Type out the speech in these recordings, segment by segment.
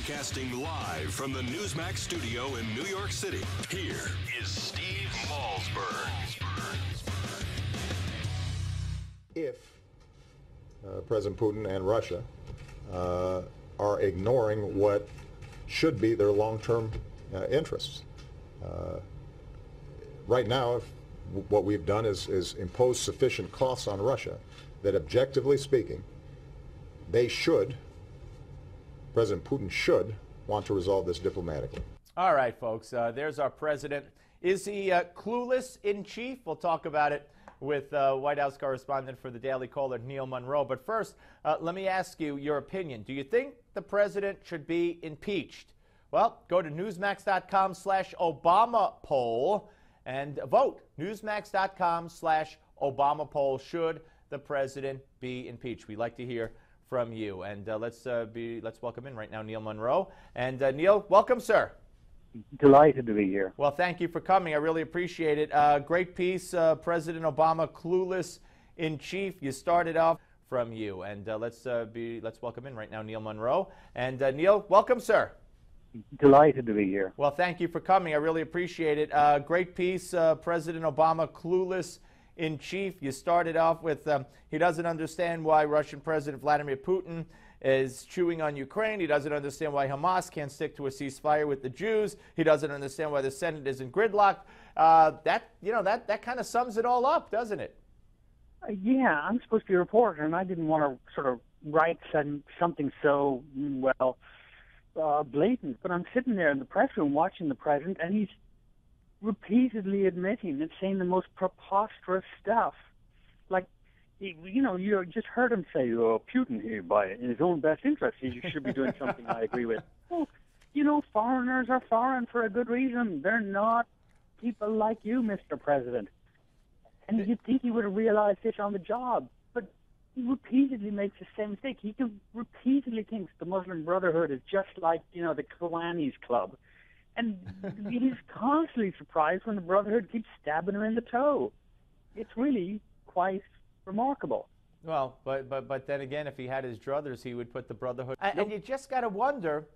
Broadcasting live from the Newsmax studio in New York City, here is Steve Malzberg. If President Putin and Russia are ignoring what should be their long-term interests. Right now, what we've done is impose sufficient costs on Russia that, objectively speaking, President Putin should want to resolve this diplomatically. All right, folks, there's our president. Is he clueless in chief? We'll talk about it with White House correspondent for the Daily Caller, Neil Munro. But first, let me ask you your opinion. Do you think the president should be impeached? Well, go to newsmax.com/Obama poll and vote. Newsmax.com/Obama poll. Should the president be impeached? We'd like to hear from you. And let's welcome in right now Neil Munro. And Neil, welcome, sir. Delighted to be here. Well, thank you for coming. I really appreciate it. Great piece, President Obama, clueless in chief. You started off from you. And let's welcome in right now Neil Munro. And Neil, welcome, sir. Delighted to be here. Well, thank you for coming. I really appreciate it. Great piece, President Obama, clueless in chief. You started off with he doesn't understand why Russian President Vladimir Putin is chewing on Ukraine. He doesn't understand why Hamas can't stick to a ceasefire with the Jews. He doesn't understand why the Senate isn't gridlocked. That kind of sums it all up, doesn't it? Yeah, I'm supposed to be a reporter, and I didn't want to sort of write something so, blatant. But I'm sitting there in the press room watching the president, and he's repeatedly admitting and saying the most preposterous stuff. Like, you just heard him say, Putin, in his own best interest, he should be doing something I agree with. Well, foreigners are foreign for a good reason. They're not people like you, Mr. President. And you'd think he would have realized this on the job. But he repeatedly makes the same mistake. He repeatedly thinks the Muslim Brotherhood is just like, the Kiwanis Club. And he's constantly surprised when the Brotherhood keeps stabbing him in the toe. It's really quite remarkable. Well, but then again, if he had his druthers, he would put the Brotherhood. And you just got to wonder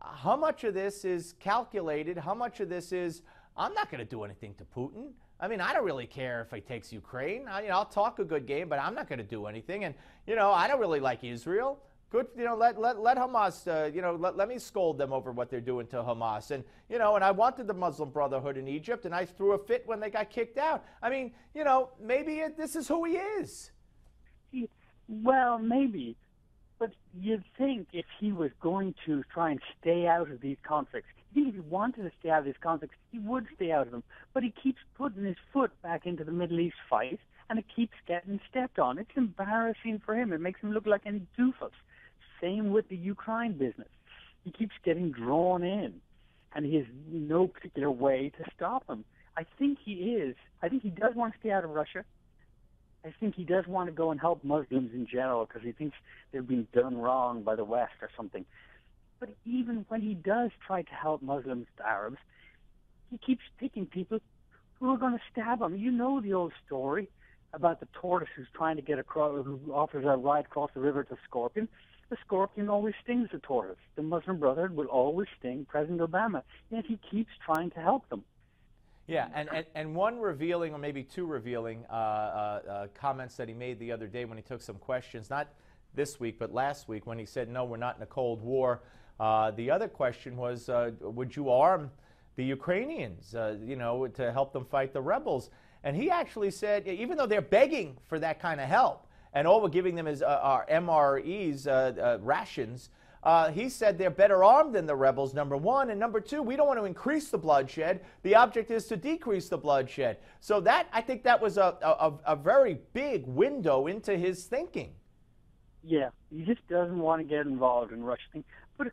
how much of this is calculated, how much of this is, I'm not going to do anything to Putin. I mean, I don't really care if he takes Ukraine. I'll talk a good game, but I'm not going to do anything. And, I don't really like Israel. Good, let Hamas, let me scold them over what they're doing to Hamas. And, and I wanted the Muslim Brotherhood in Egypt, and I threw a fit when they got kicked out. I mean, maybe this is who he is. Well, maybe. But you'd think if he was going to try and stay out of these conflicts, if he wanted to stay out of these conflicts, he would stay out of them. But he keeps putting his foot back into the Middle East fight, and it keeps getting stepped on. It's embarrassing for him. It makes him look like any doofus. Same with the Ukraine business. He keeps getting drawn in, and he has no particular way to stop him. I think he does want to stay out of Russia. I think he does want to go and help Muslims in general because he thinks they've been done wrong by the West or something. But even when he does try to help Muslims, Arabs, he keeps picking people who are going to stab him. You know the old story about the tortoise who's trying to get across, who offers a ride across the river to a scorpion. The scorpion always stings the tortoise. The Muslim Brotherhood will always sting President Obama, yet he keeps trying to help them. Yeah, and one revealing, or maybe two revealing comments that he made the other day when he took some questions, not this week, but last week, when he said, no, we're not in a Cold War. The other question was, would you arm the Ukrainians, to help them fight the rebels? And he actually said, even though they're begging for that kind of help, and all we're giving them is our MREs, rations, he said they're better armed than the rebels, number one. And number two, we don't want to increase the bloodshed. The object is to decrease the bloodshed. So I think that was a very big window into his thinking. Yeah, he just doesn't want to get involved in Russia thing. But,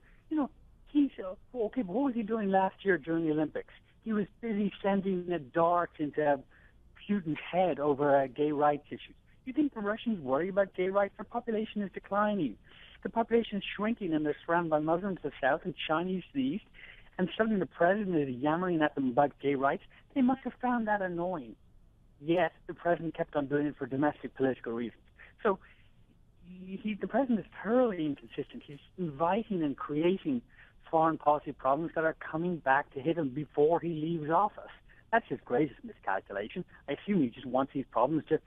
he's, okay, but what was he doing last year during the Olympics? He was busy sending the darts into Putin's head over gay rights issues. You think the Russians worry about gay rights? Their population is declining. The population is shrinking, and they're surrounded by Muslims to the south and Chinese to the east. And suddenly the president is yammering at them about gay rights. They must have found that annoying. Yet the president kept on doing it for domestic political reasons. So the president is thoroughly inconsistent. He's inviting and creating foreign policy problems that are coming back to hit him before he leaves office. That's his greatest miscalculation. I assume he just wants these problems to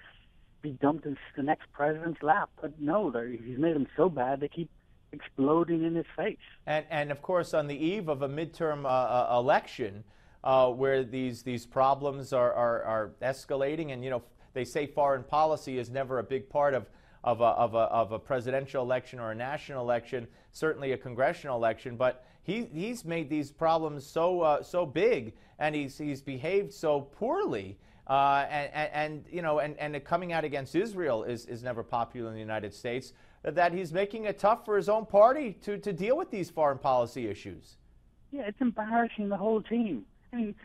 be dumped in the next president's lap. But no, he's made them so bad they keep exploding in his face. And of course, on the eve of a midterm election, where these problems are escalating, and they say foreign policy is never a big part of a presidential election or a national election, certainly a congressional election, but he's made these problems so big, and he's behaved so poorly, and coming out against Israel is never popular in the United States, that he's making it tough for his own party to deal with these foreign policy issues. Yeah, it's embarrassing the whole team. I mean,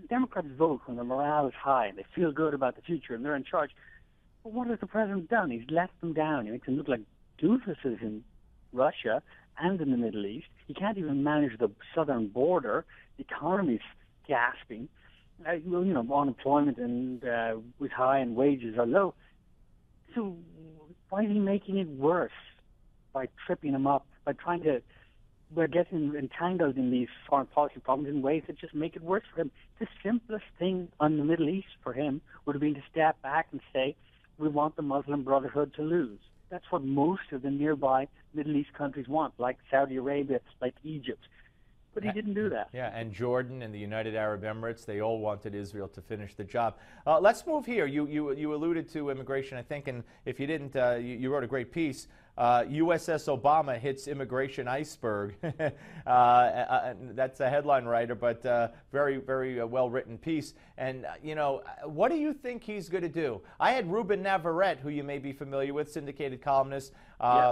Democrats vote when the morale is high and they feel good about the future and they're in charge. But what has the president done? He's let them down. He makes them look like doofuses in Russia and in the Middle East. He can't even manage the southern border. The economy's gasping. Unemployment was high and wages are low. So why is he making it worse by tripping them up, by getting entangled in these foreign policy problems in ways that just make it worse for him? The simplest thing on the Middle East for him would have been to step back and say, we want the Muslim Brotherhood to lose. That's what most of the nearby Middle East countries want, like Saudi Arabia, like Egypt. But he didn't do that. Yeah, and Jordan and the United Arab Emirates, they all wanted Israel to finish the job. Let's move here. You alluded to immigration, I think, and if you didn't, you wrote a great piece. USS Obama hits immigration iceberg. That's a headline writer, but very, very well-written piece. And, what do you think he's going to do? I had Ruben Navarrete, who you may be familiar with, syndicated columnist,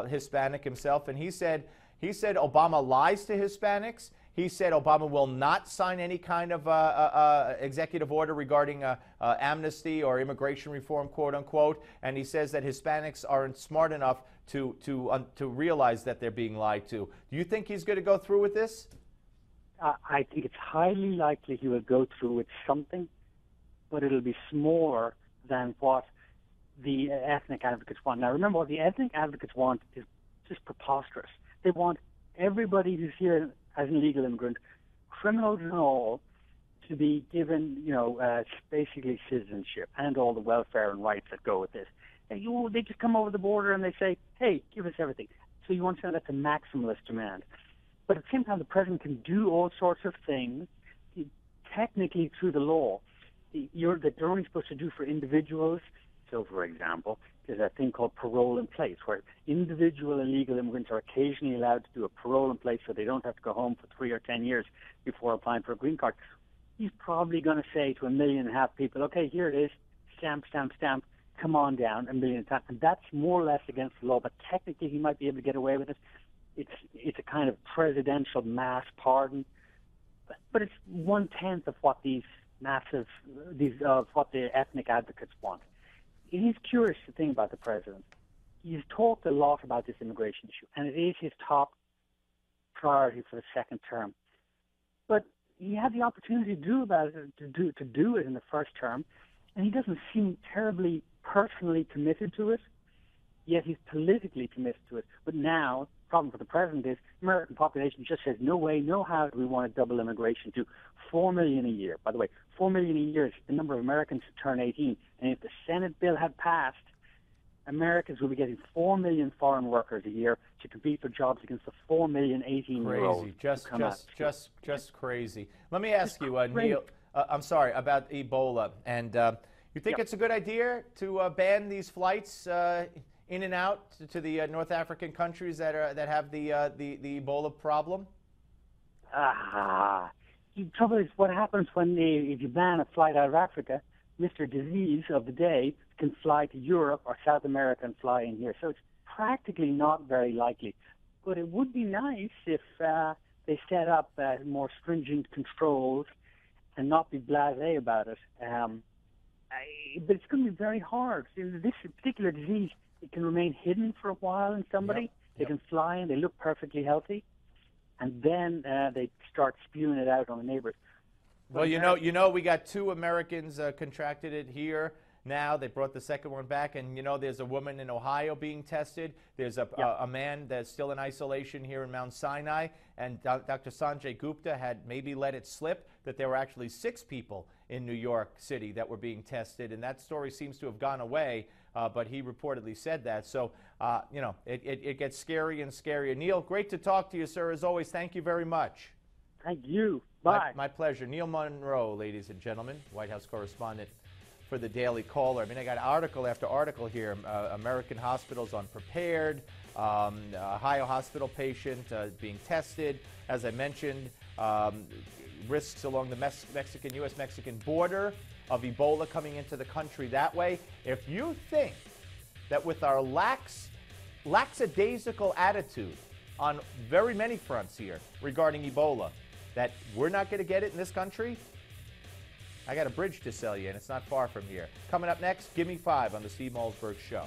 Hispanic himself, and he said Obama lies to Hispanics. He said Obama will not sign any kind of executive order regarding amnesty or immigration reform, quote unquote. And he says that Hispanics aren't smart enough to realize that they're being lied to. Do you think he's going to go through with this? I think it's highly likely he will go through with something, but it'll be smaller than what the ethnic advocates want. Now, remember, what the ethnic advocates want is just preposterous. They want everybody who's here as an illegal immigrant, criminals and all, to be given, basically citizenship and all the welfare and rights that go with this. And they just come over the border and they say, hey, give us everything. So you want to say that's a maximalist demand. But at the same time, the president can do all sorts of things, technically through the law, that they're only supposed to do for individuals. So, for example, there's a thing called parole in place, where individual illegal immigrants are occasionally allowed to do a parole in place so they don't have to go home for 3 or 10 years before applying for a green card. He's probably going to say to 1.5 million people, okay, here it is, stamp, stamp, stamp, come on down, 1 million times. And that's more or less against the law, but technically he might be able to get away with it. It's a kind of presidential mass pardon, but it's 1/10 of what what the ethnic advocates want. It is curious to think about the president. He's talked a lot about this immigration issue, and it is his top priority for the second term. But he had the opportunity to do it in the first term, and he doesn't seem terribly personally committed to it. Yet he's politically committed to it. But now, the problem for the president is the American population just says, no way, no how do we want to double immigration to 4 million a year. By the way, 4 million a year is the number of Americans who turn 18. And if the Senate bill had passed, Americans will be getting 4 million foreign workers a year to compete for jobs against the 4 million 18-year-olds. Crazy, just crazy. Let me ask you, Neil, I'm sorry, about Ebola. And you think it's a good idea to ban these flights in and out to the North African countries that have the Ebola problem? The trouble is, what happens if you ban a flight out of Africa, Mr. Disease of the day can fly to Europe or South America and fly in here. So it's practically not very likely. But it would be nice if they set up more stringent controls and not be blasé about it. But it's going to be very hard. This particular disease, it can remain hidden for a while in somebody. They can fly and they look perfectly healthy, and then they start spewing it out on the neighbors. Well, we got 2 Americans contracted it here. now. They brought the second one back, and you know, there's a woman in Ohio being tested. There's a man that's still in isolation here in Mount Sinai, and Dr. Sanjay Gupta had maybe let it slip that there were actually 6 people in New York City that were being tested, and that story seems to have gone away, but he reportedly said that. So, you know, it gets scarier and scarier. Neil, great to talk to you, sir, as always. Thank you very much. Thank you. Bye. My pleasure. Neil Munro, ladies and gentlemen, White House correspondent for the Daily Caller. I mean, I got article after article here. American hospitals unprepared, Ohio hospital patient being tested. As I mentioned, risks along the U.S.-Mexican border of Ebola coming into the country that way. If you think that with our lackadaisical attitude on very many fronts here regarding Ebola, that we're not going to get it in this country, I got a bridge to sell you, and it's not far from here. Coming up next, Give Me 5 on the Steve Malzberg Show.